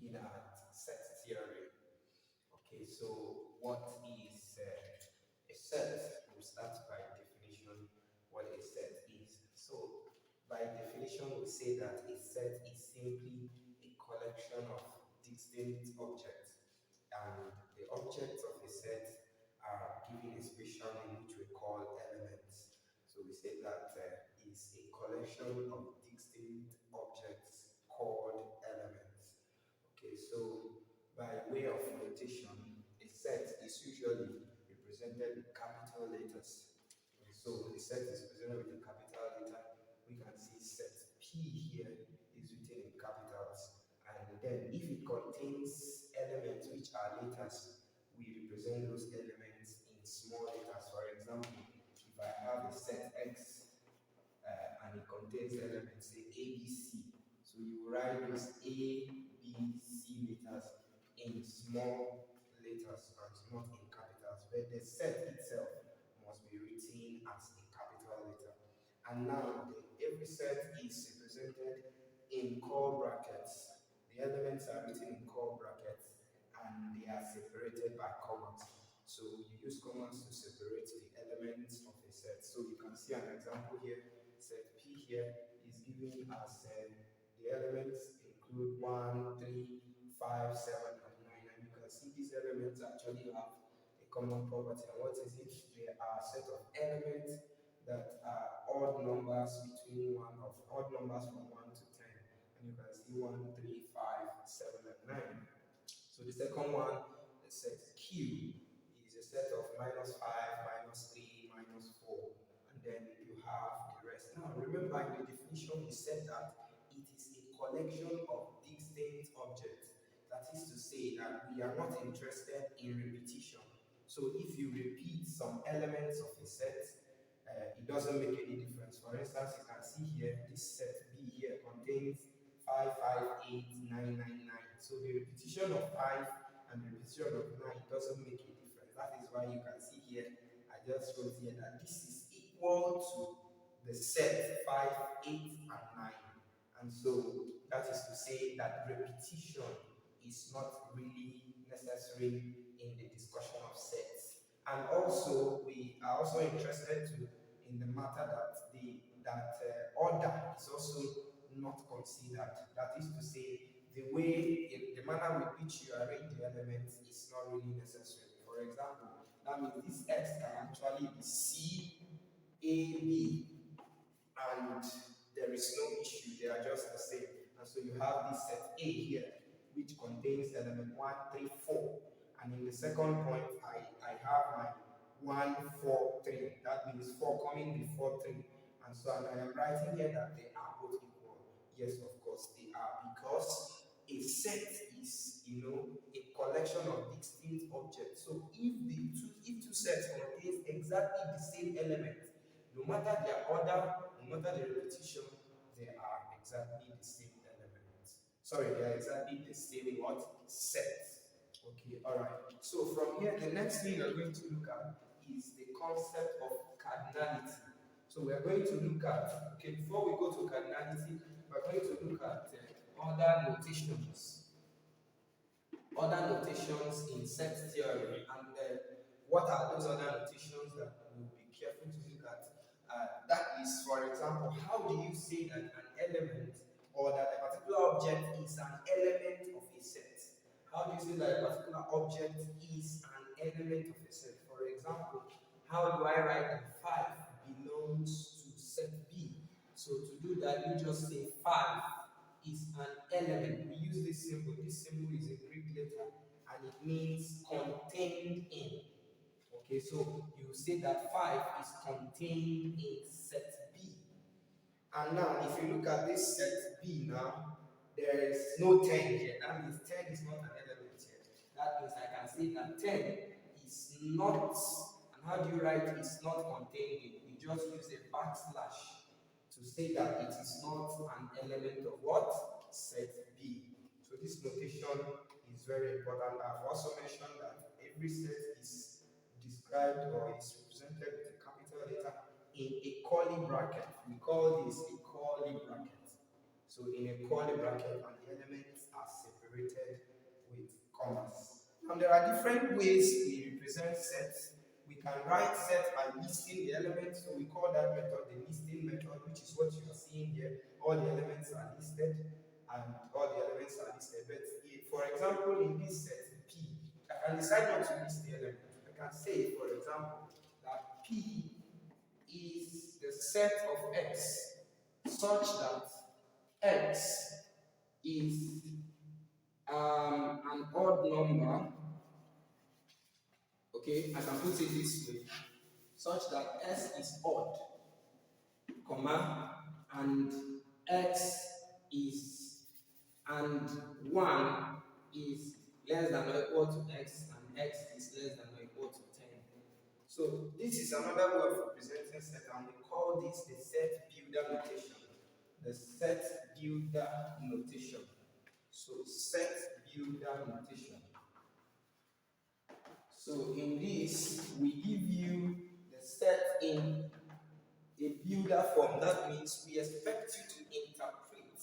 looking at set theory. Okay, so what is a set? We'll start by definition what a set is. So, by definition, we say that a set is simply a collection of distinct objects, and the objects of a set are given a special name which we call elements. So we say that is a collection of distinct objects called elements. Okay, so by way of notation, a set is usually represented with capital letters. So the set is represented with a capital letter. We can see set P here is written in capitals. And then if it contains elements which are letters, we represent those elements in small letters. For example, if I have a set X and it contains elements, say A, B, C. So you write those A, B, C letters in small letters and not in capitals. But the set itself must be written as a capital letter. And now every set is represented in curly brackets. The elements are written in curly brackets and they are separated by commas. So you use commas to separate the elements of a set. So you can see an example here. Set P here is given as the elements include 1, 3, 5, 7, and 9. And you can see these elements actually have a common property. And what is it? They are a set of elements that are odd numbers odd numbers from 1 to 10. And you can see 1, 3, 5, 7, and 9. So the second one, the set Q, is a set of -5, -3, -4. And then you have the rest. Now remember in the definition we said that it is a collection of distinct objects. That is to say that we are not interested in repetition. So if you repeat some elements of a set, it doesn't make any difference. For instance, you can see here, this set B here contains 5, 5, 8, 9, 9, 9. So the repetition of 5 and the repetition of 9 doesn't make a difference. That is why you can see here, I just wrote here that this is equal to the set 5, 8, and 9. And so that is to say that repetition is not really necessary in the discussion of sets. And also, we are also interested in the matter that order is also not considered. That is to say, the manner with which you arrange the elements is not really necessary. For example, that means this X can actually be C, A, B, and there is no issue, they are just the same. And so you have this set A here, which contains element 1, 3, 4. And in the second point, I have my 1, 4, 3. That means 4 coming before 3. And so I am writing here that they are both equal. Yes, of course, they are, because a set is, a collection of distinct objects. So if two sets contain exactly the same element, no matter their order, no matter the repetition, they are exactly the same elements. Sorry, they are exactly the same what? Set. Okay, alright. So from here, the next thing we're going to look at is the concept of cardinality. So we're going to look at, okay, before we go to cardinality, we're going to look at other notations. Other notations in set theory. And what are those other notations that we'll be careful to look at? That is, for example, how do you say that an element or that a particular object is an element of a set? How do you say that a particular object is an element of a set? For example, how do I write that 5 belongs to set B? So to do that, you just say 5 is an element. We use this symbol. This symbol is a Greek letter and it means contained in. Okay, so you say that 5 is contained in set B. And now, if you look at this set B now, there is no 10 here. That means 10 is not an element here. That means I can say that 10 is not, and how do you write is not contained in? You just use a backslash to say that it is not an element of what? Set B. So this notation is very important. I've also mentioned that every set is described or is represented with a capital letter in a curly bracket. We call this a curly bracket. So in a curly bracket, and the elements are separated with commas. Now there are different ways we represent sets. We can write sets by listing the elements, so we call that method the listing method, which is what you are seeing here. All the elements are listed, and all the elements are listed. But for example, in this set P, I can decide not to list the element. I can say, for example, that P is the set of X such that X is an odd number. Okay, I can put it this way, such that S is odd, comma, and X is and 1 is less than or equal to X, and X is less than or equal to 10. So this is another way of representing set, and we call this the set builder notation. The set builder notation. So set builder notation. So in this, we give you the set in a builder form. That means we expect you to interpret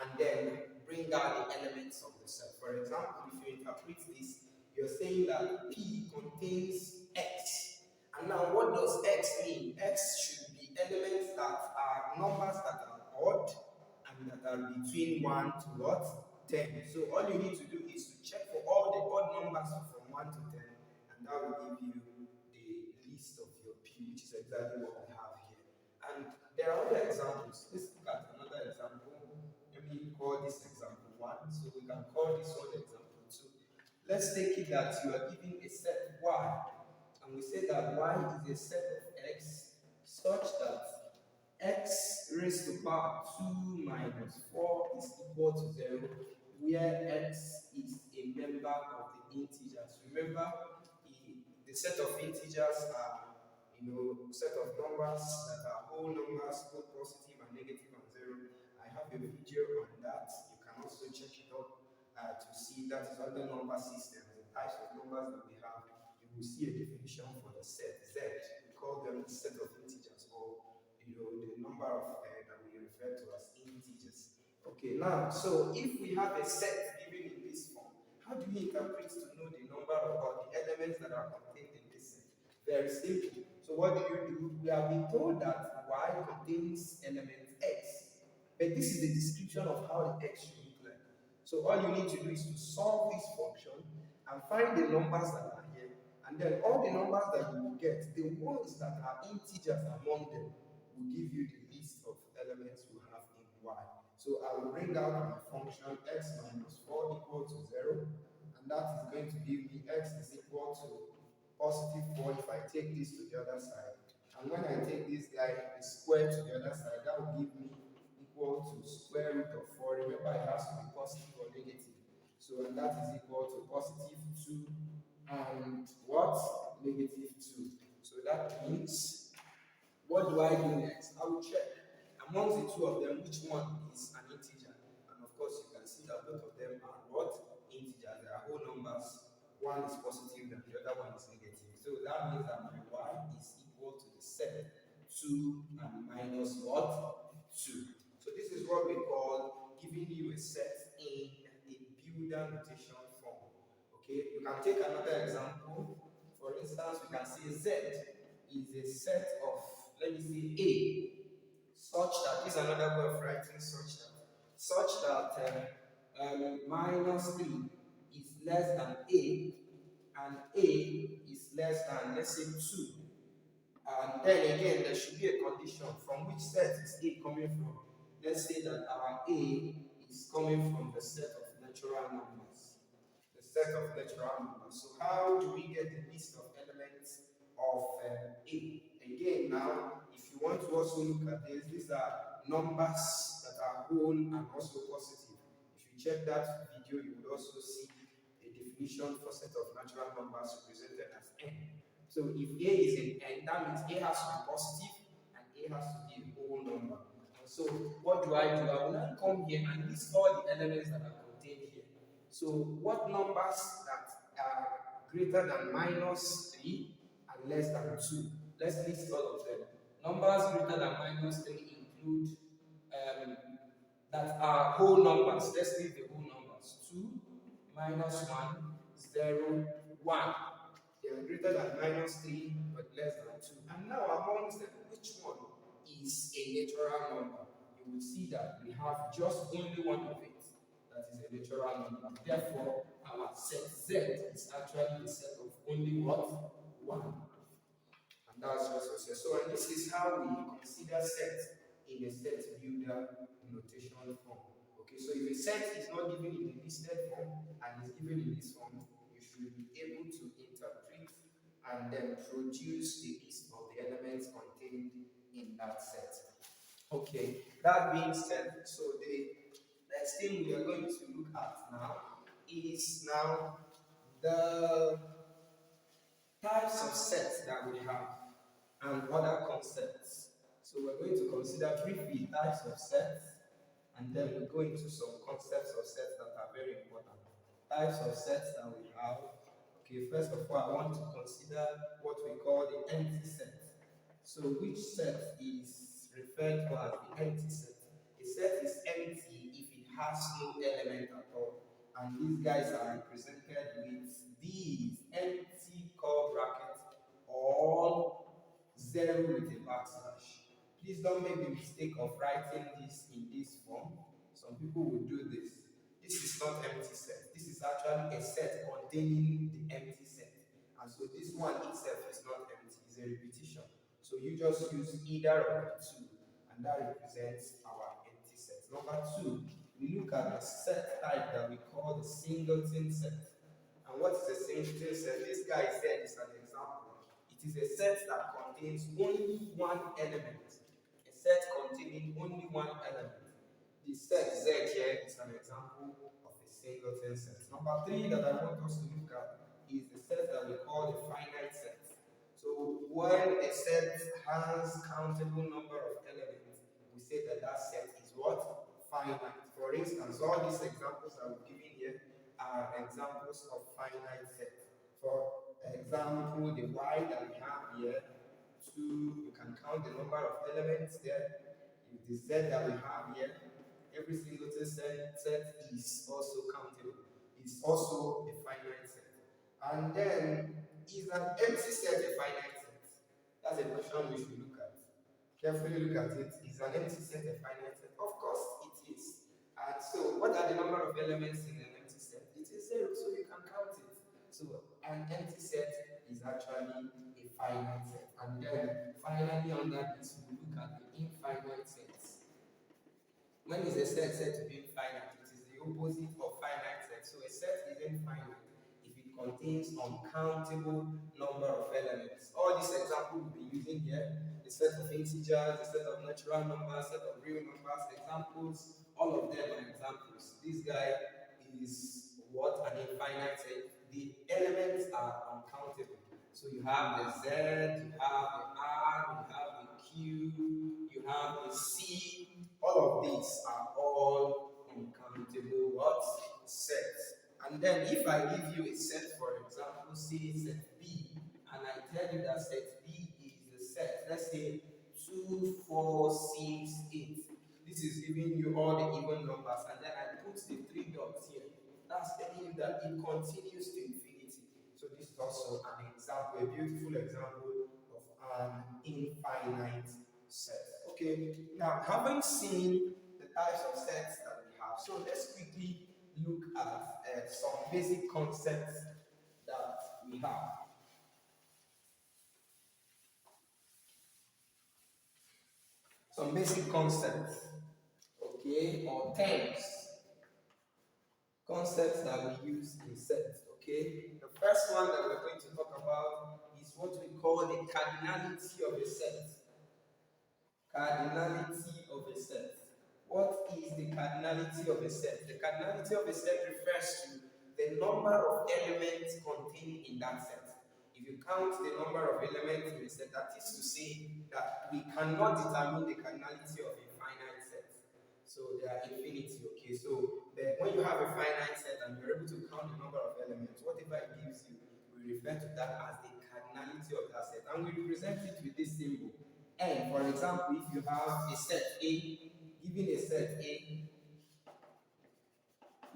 and then bring out the elements of the set. For example, if you interpret this, you're saying that P contains X. And now what does X mean? X should be elements that are numbers that are odd and that are between 1 to what? 10. So all you need to do is to check for all the odd numbers from 1 to 10, and that will give you the list of your P, which is exactly what we have here. And there are other examples. Let's look at another example. Let me call this example 1, so we can call this one example 2. Let's take it that you are given a set Y, and we say that Y is a set of X such that X raised to power 2 minus 4 is equal to 0, where X is a member of the integers. Remember, the set of integers are, set of numbers that are whole numbers, both positive and negative and 0. I have a video on that. You can also check it out to see that is other number systems, the types of numbers that we have. You will see a definition for the set Z. We call them the set of integers, or the number of that we refer to as integers. Okay, now, so if we have a set given in this form, how do we interpret to know the number of or the elements that are contained in this set? Very simple. So what do? We have been told that Y contains element X, but this is the description of how the X should look like. So all you need to do is to solve this function and find the numbers that are here, and then all the numbers that you will get, the ones that are integers among them, will give you the list of elements you have in Y. So I will bring out my function x minus 4 equal to 0, and that is going to give me x is equal to positive 4 if I take this to the other side. And when I take this guy, the square to the other side, that will give me equal to square root of 4. Remember, it has to be positive or negative. So, and that is equal to positive 2 and what? Negative 2. So that means, what do I do next? I will check amongst the two of them which one is an integer. And of course, you can see that both of them are what? Integers. They are whole numbers. One is positive and the other one is negative. So that means that my y is equal to the set 2 and minus what? 2. So this is what we call giving you a set in a builder notation form. Okay, you can take another example. For instance, we can say Z is a set of, let me say, A, such that, this is another way of writing such that minus 3 is less than A, and A is less than, let's say, 2. And then again, there should be a condition from which set is A coming from. Let's say that our A is coming from the set of natural numbers. The set of natural numbers. So how do we get the list of elements of A? Again, now, if you want to also look at this, these are numbers that are whole and also positive. If you check that video, you would also see a definition for set of natural numbers represented as n. So if A is an n, that means A has to be positive and A has to be a whole number. And so what do? I will now come here and list all the elements that are contained here. So what numbers that are greater than minus 3 and less than 2? Let's list all of them. Numbers greater than minus 3 include that are whole numbers. Let's list the whole numbers. 2, minus 1, 0, 1. They are greater than minus 3, but less than 2. And now amongst them, which one is a natural number? You will see that we have just only one of it that is a natural number. Therefore, our set Z is actually the set of only what? 1. And that's just what it. So, and this is how we consider set in a set builder notation form. Okay, so if a set is not given in a listed form and is given in this form, you should be able to interpret and then produce the list of the elements contained in that set. Okay, that being said, so the next thing we are going to look at now is now the types of sets that we have and other concepts. So we're going to consider briefly types of sets, and then we'll go into some concepts of sets that are very important. Types of sets that we have. Okay, first of all, I want to consider what we call the empty set. So which set is referred to as the empty set? A set is empty if it has no element at all. And these guys are represented with these empty curly brackets or 0 with a backslash. Please don't make the mistake of writing this in this form. Some people will do this. This is not empty set. This is actually a set containing the empty set. And so this one itself is not empty, it's a repetition. So you just use either of the two, and that represents our empty set. Number 2, we look at the set type that we call the singleton set. And what is a singleton set? This guy said is an example. It is a set that contains only one element. A set containing only one element. The set Z here is an example of a singleton set. Number 3 that I want us to look at is the set that we call the finite set. So when a set has countable number of elements, we say that that set is what? Finite. For instance, all these examples that we've given here are examples of finite sets. For example, the y that we have here, 2, you can count the number of elements there. If the z that we have here, every single set is also countable. It's also a finite set. And then, is an empty set a finite set? That's a question we should look at. Carefully look at it. Is an empty set a finite set? Of course it is. And so, what are the number of elements in an empty set? It is 0, so you can count it. So, an empty set is actually a finite set. And then, finally, under this, we look at the infinite sets. When is a set said to be infinite? It is the opposite of finite set. So, a set is infinite if it contains uncountable number of elements. All these examples we'll be using here, the set of integers, the set of natural numbers, set of real numbers, examples, all of them are examples. This guy is what? An infinite set. The elements are uncountable. So you have the Z, you have the R, you have the Q, you have the C. All of these are all uncountable what? Sets. And then if I give you a set, for example, say set B, and I tell you that set B is the set, let's say 2, 4, 6, 8. This is giving you all the even numbers, and then I put the 3 dots here. That's telling you that it continues to infinity. So this is also an example, a beautiful example of an infinite set. Okay, now having seen the types of sets that we have, so let's quickly look at some basic concepts that we have. Some basic concepts, okay, or terms, concepts that we use in sets, okay. The first one that we're going to talk about is what we call the cardinality of a set. Cardinality of a set. What is the cardinality of a set? The cardinality of a set refers to the number of elements contained in that set. If you count the number of elements in a set, that is to say that we cannot determine the cardinality of a finite set. So they are infinity, okay? So when you have a finite set and you're able to count the number of elements, whatever it gives you, we refer to that as the cardinality of that set. And we represent it with this symbol. And for example, if you have a set A, given a set A,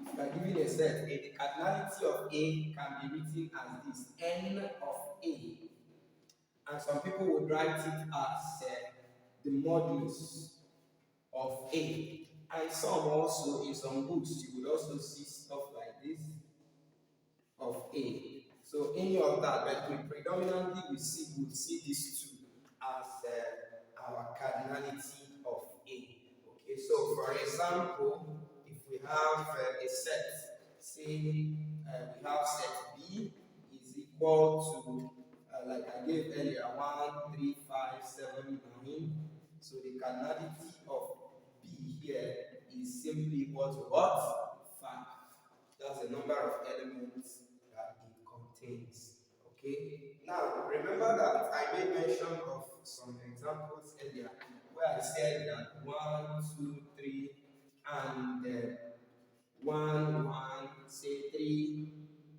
If you are given a set A, the cardinality of A can be written as this n of A, and some people would write it as the modulus of A. And some also, in some books, you would also see stuff like this of A. So any of that, but we predominantly we see these two as our cardinality of A. Okay, so for example, if we have a set, say we have set B is equal to, like I gave earlier, 1, 3, 5, 7, 9. So the cardinality of B here is simply equal to what? 5. That's the number of elements that it contains. Okay. Now remember that I made mention of some examples earlier where I said that 1, 2, 3, and 1, say 3.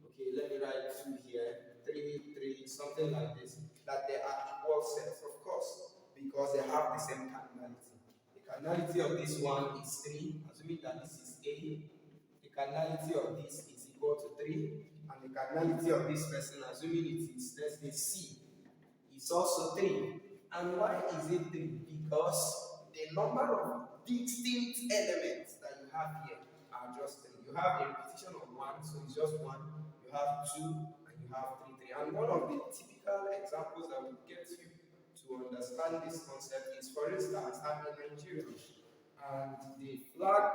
Okay, let me write 2 here. 3, 3, something like this. That they are equal sets, of course, because they have the same cardinality. The cardinality of this one is 3, assuming that this is A. The cardinality of this is equal to 3, and the cardinality of this person, assuming it is, let's say, C, is also 3. And why is it 3? Because the number of distinct elements that you have here are just 3. You have a repetition of 1, so it's just 1. You have 2, and you have 3, 3. And one of the typical examples that will get you to understand this concept is, for instance, I'm in Nigeria, and the flag,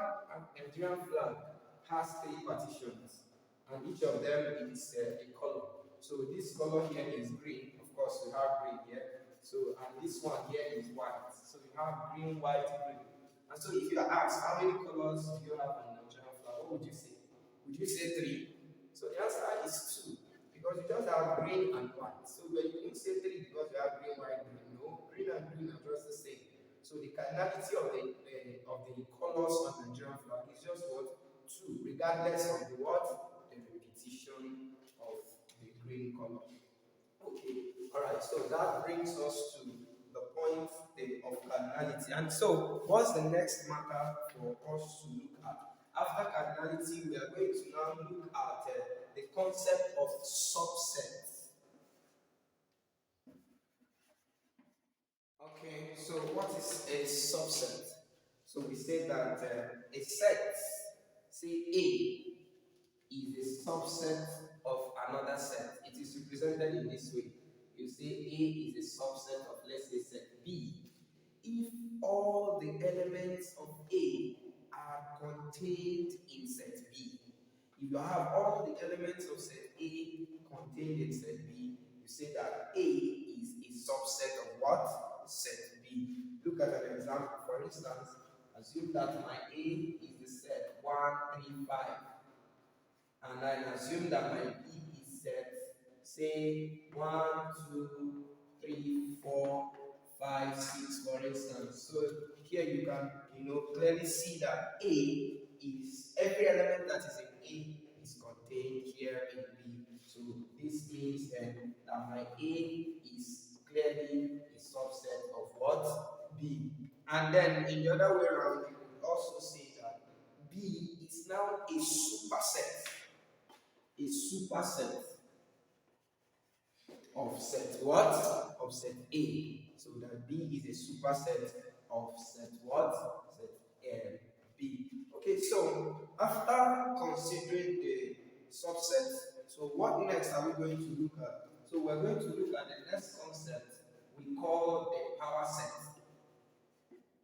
Nigerian flag, has 3 partitions, and each of them is a color. So this color here is green. Of course, we have green here. So, and this one here is white. So we have green, white, green. And so if you are asked how many colors do you have on the Nigerian flag, what would you say? Would you say 3? So the answer is 2, because you just have green and white. So when you say 3 because you have green, white, green, no, green and green are just the same. So the cardinality of the colors on the Nigerian flag is just what? 2, regardless of the what? The repetition of the green color. Okay, alright, so that brings us to the point of cardinality. And so, what's the next matter for us to look at? After cardinality, we are going to now look at the concept of subsets. Okay, so what is a subset? So we say that a set, say A, is a subset of another set. It is represented in this way. You say A is a subset of, let's say, set B. If all the elements of A are contained in set B. If you have all the elements of set A contained in set B, you say that A is a subset of what? Set B. Look at an example. For instance, assume that my A is the set 1, 3, 5. And I assume that my B is set, say, 1, 2, 3, 4, 5, 6, for instance. So here you can, clearly see that A is, every element that is in A is contained here in B. So this means then that my A is clearly a subset of what? B. And then in the other way around, you could also say that B is now a superset, of set what? Of set A. So that B is a superset of set what? Set B. Okay, so after considering the subset, so what next are we going to look at? So we're going to look at the next concept we call the power set.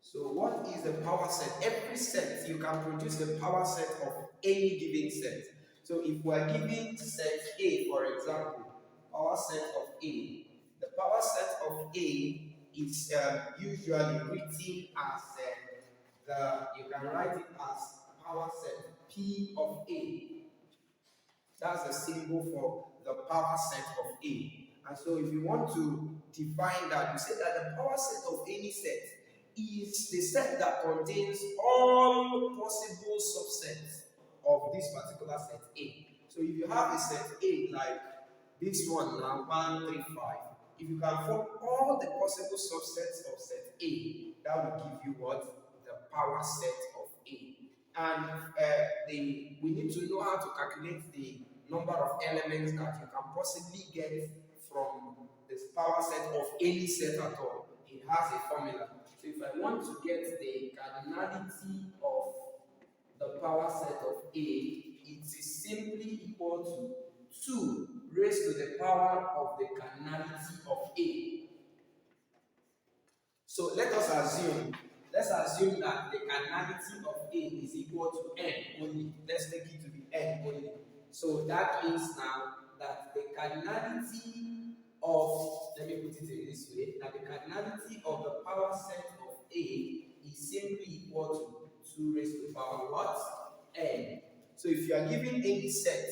So what is the power set? Every set, you can produce the power set of any given set. So if we are given set A, for example, power set of A, the power set of A is usually written as you can write it as power set P of A. That's the symbol for the power set of A. And so if you want to define that, you say that the power set of any set is the set that contains all possible subsets of this particular set A. So if you have a set A like this one now, 1, 3, 5, if you can form all the possible subsets of set A, that will give you what? The power set of A. and we need to know how to calculate the number of elements that you can possibly get from this power set of any set at all. It has a formula. So if I want to get the cardinality of the power set of A, it is simply equal to 2 raised to the power of the cardinality of A. So let's assume that the cardinality of A is equal to n only. Let's take it to be n only. So that means now that the cardinality of, let me put it in this way, that the cardinality of the power set of A is simply equal to 2 raised to the power what? N. So if you are given any set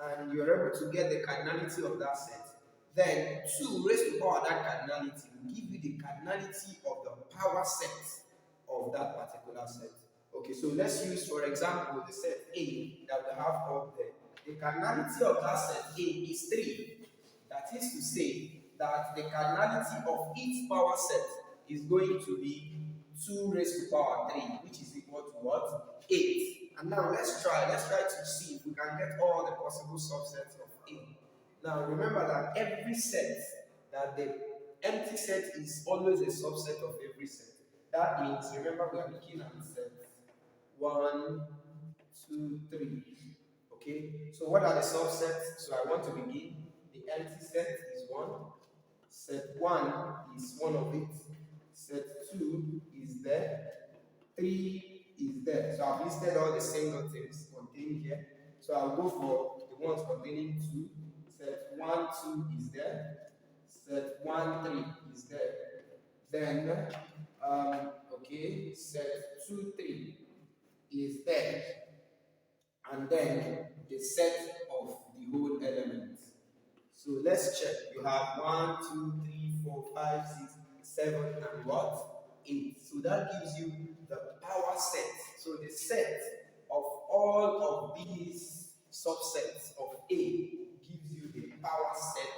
and you're able to get the cardinality of that set, then 2 raised to the power of that cardinality will give you the cardinality of the power set of that particular set. Okay, so let's use, for example, the set A that we have up there. The cardinality of that set A is 3. That is to say that the cardinality of each power set is going to be 2 raised to the power 3, which is equal to what? 8. And now let's try to see if we can get all the possible subsets of A. Now remember that every set, that the empty set is always a subset of every set. That means, remember, we are looking at sets 1, 2, 3. Okay, so what are the subsets? So I want to begin. The empty set is 1. Set 1 is one of it. Set 2 is there. 3 is there. So I've listed all the singletons contained here. So I'll go for the ones containing 2. Set 1, 2 is there. Set 1, 3 is there. Then, okay, set 2, 3 is there. And then the set of the whole element. So let's check. You have 1, 2, 3, 4, 5, 6, 7, and what? 8. So that gives you the power set. So the set of all of these subsets of A gives you the power set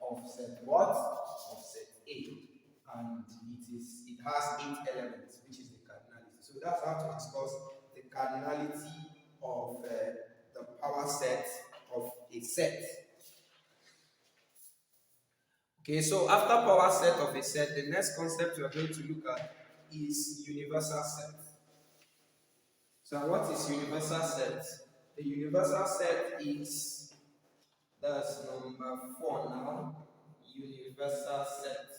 of set what? Of set A. And it has 8 elements, which is the cardinality. So that's how to discuss the cardinality of the power set of a set. Okay, so after power set of a set, the next concept we are going to look at is universal set. So what is universal set? The universal set is, that's number 4 now, universal set.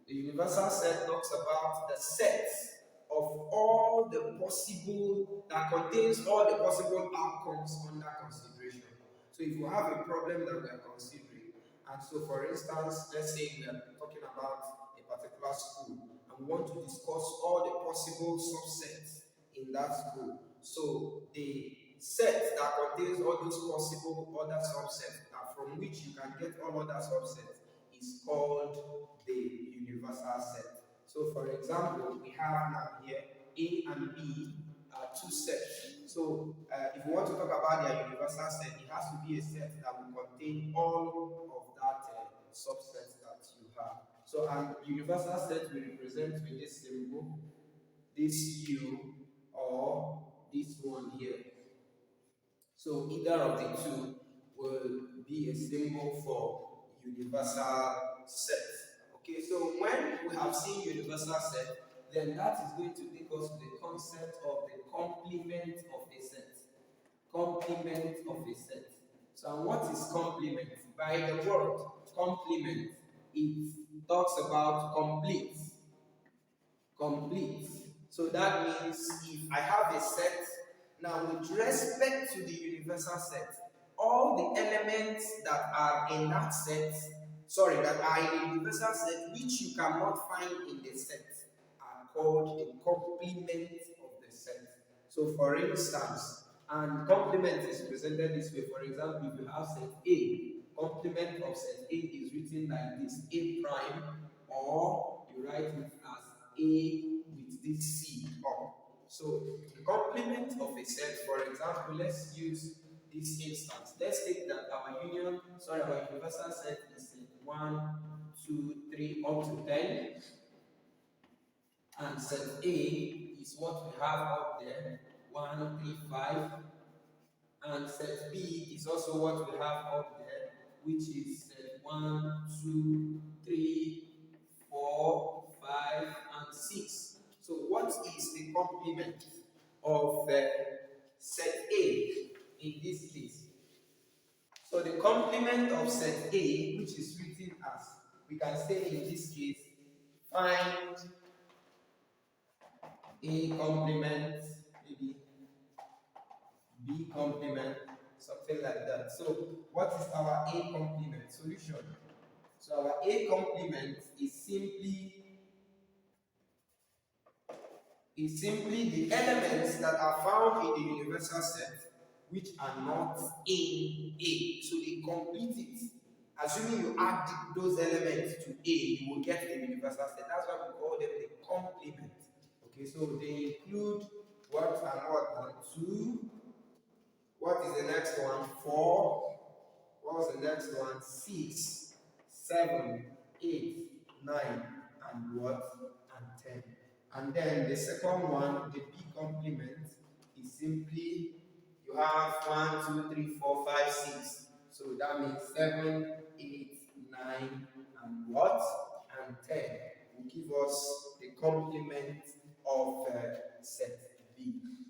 The universal set talks about the set of all the possible, that contains all the possible outcomes under consideration. So if you have a problem that we are considering, and so for instance, let's say we are talking about a particular school, and we want to discuss all the possible subsets in that school. So the set that contains all those possible other subsets, from which you can get all other subsets, is called the universal set. So for example, we have now here A and B are 2 sets. So if you want to talk about their universal set, it has to be a set that will contain all of that subset that you have. So universal set will represent with this symbol, this U, or this one here. So either of the two will be a symbol for universal set. Okay, so when we have seen universal set, then that is going to take us to the concept of the complement of a set. Complement of a set. So what is complement? By the word complement, it talks about complete. Complete. So that means if I have a set, now with respect to the universal set, all the elements that are in that set, that are in the universal set which you cannot find in the set, are called the complement of the set. So for instance, and complement is presented this way. For example, if you have set A, complement of set A is written like this, A prime, or you write it as A with this C up. So the complement of a set, for example, let's use this instance. Let's take that our universal set is set 1, 2, 3 up to 10. And set A is what we have up there, 1, 3, 5. And set B is also what we have up there, which is set 1, 2, 3, 4, 5, and 6. So what is the complement of set A in this case? So the complement of set A, which is written as, we can say in this case, find A complement, maybe B complement, something like that. So what is our A complement solution? So our A complement is simply the elements that are found in the universal set which are not in A. So they complete it. Assuming you add those elements to A, you will get the universal set. That's why we call them the complement. Okay, so they include what and what? And 2. What is the next one? 4. What was the next one? 6, 7, 8, 9, and what? And 10. And then the second one, the B complement, is simply you have 1, 2, 3, 4, 5, 6. So that means 7, 8, 9, and what? And 10 will give us the complement of set B.